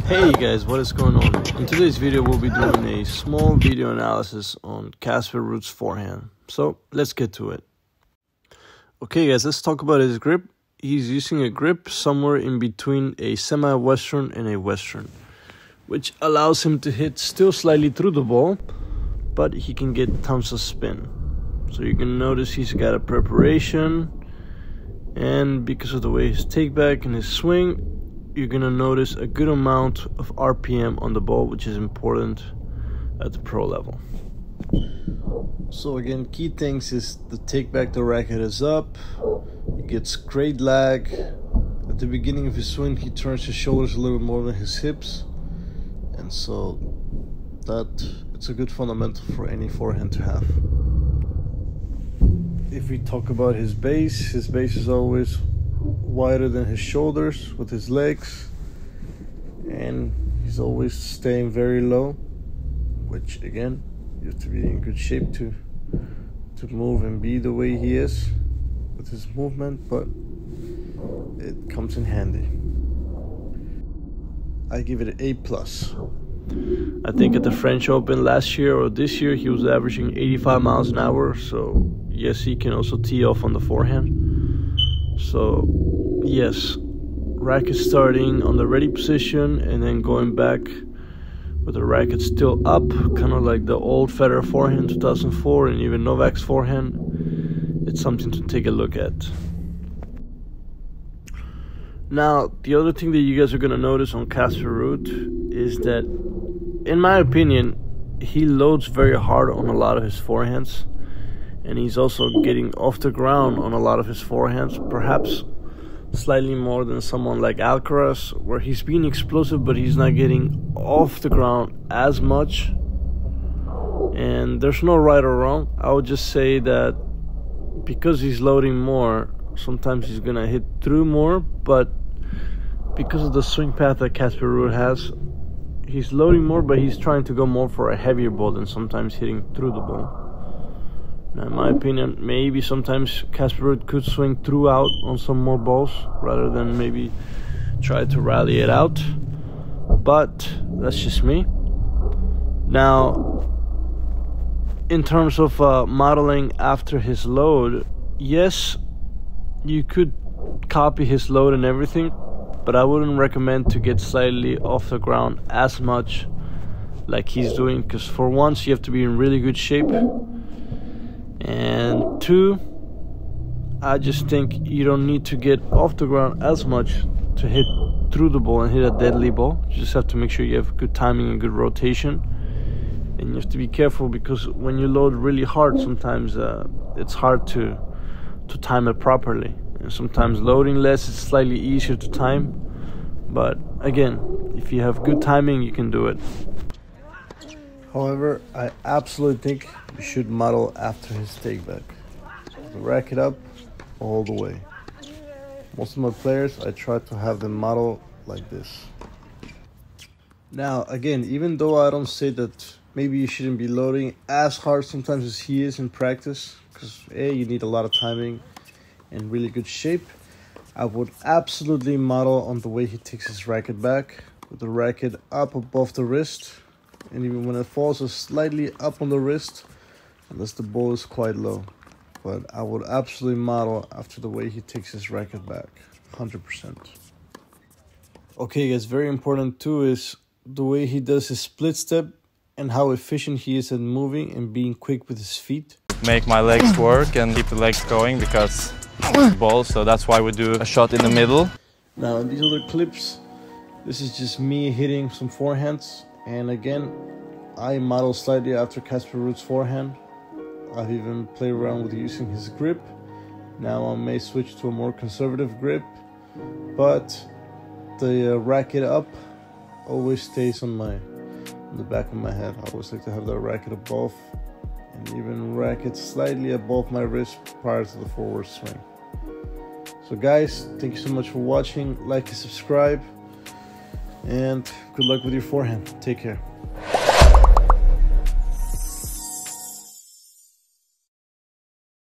Hey guys, what is going on? In today's video we'll be doing a small video analysis on Casper Rudd's forehand. So let's get to it. Okay guys, let's talk about his grip. He's using a grip somewhere in between a semi-western and a western, which allows him to hit still slightly through the ball, but he can get tons of spin. So you can notice he's got a preparation, and because of the way his take back and his swing, you're gonna notice a good amount of RPM on the ball, which is important at the pro level. So again, key things is the take back, the racket is up, he gets great lag. At the beginning of his swing, he turns his shoulders a little bit more than his hips, and so it's a good fundamental for any forehand to have. If we talk about his base is always wider than his shoulders with his legs, and he's always staying very low, which again, you have to be in good shape to move and be the way he is with his movement, but it comes in handy. I give it an A+. I think at the French Open last year or this year he was averaging 85 miles an hour, so yes, he can also tee off on the forehand. So yes, racket starting on the ready position and then going back with the racket still up, kind of like the old Federer forehand 2004 and even Novak's forehand. It's something to take a look at. Now, the other thing that you guys are going to notice on Casper Rudd is that, in my opinion, he loads very hard on a lot of his forehands, and he's also getting off the ground on a lot of his forehands, perhaps slightly more than someone like Alcaraz, where he's being explosive but he's not getting off the ground as much. And there's no right or wrong. I would just say that because he's loading more, sometimes he's gonna hit through more, but because of the swing path that Casper Rudd has, he's loading more, but he's trying to go more for a heavier ball than sometimes hitting through the ball. Now, in my opinion, maybe sometimes Casper Rudd could swing throughout on some more balls rather than maybe try to rally it out, but that's just me. Now, in terms of modeling after his load, yes, you could copy his load and everything, but I wouldn't recommend to get slightly off the ground as much like he's doing, because for once you have to be in really good shape, and two, I just think you don't need to get off the ground as much to hit through the ball and hit a deadly ball. You just have to make sure you have good timing and good rotation, and you have to be careful because when you load really hard, sometimes it's hard to time it properly, and sometimes loading less is slightly easier to time, but again, if you have good timing, you can do it. However, I absolutely think you should model after his take back. The racket up all the way. Most of my players, I try to have them model like this. Now, again, even though I don't say that maybe you shouldn't be loading as hard sometimes as he is in practice, because A, you need a lot of timing and really good shape, I would absolutely model on the way he takes his racket back, with the racket up above the wrist, and even when it falls, it's slightly up on the wrist, unless the ball is quite low. But I would absolutely model after the way he takes his racket back, 100%. Okay guys, very important too is the way he does his split step and how efficient he is at moving and being quick with his feet. Make my legs work and keep the legs going because it's ball, so that's why we do a shot in the middle. Now in these other clips, this is just me hitting some forehands, and again, I model slightly after Casper Rudd's forehand. I've even played around with using his grip. Now I may switch to a more conservative grip, but the racket up always stays on the back of my head. I always like to have the racket above, and even racket slightly above my wrist prior to the forward swing. So guys, thank you so much for watching. Like and subscribe, and good luck with your forehand. Take care.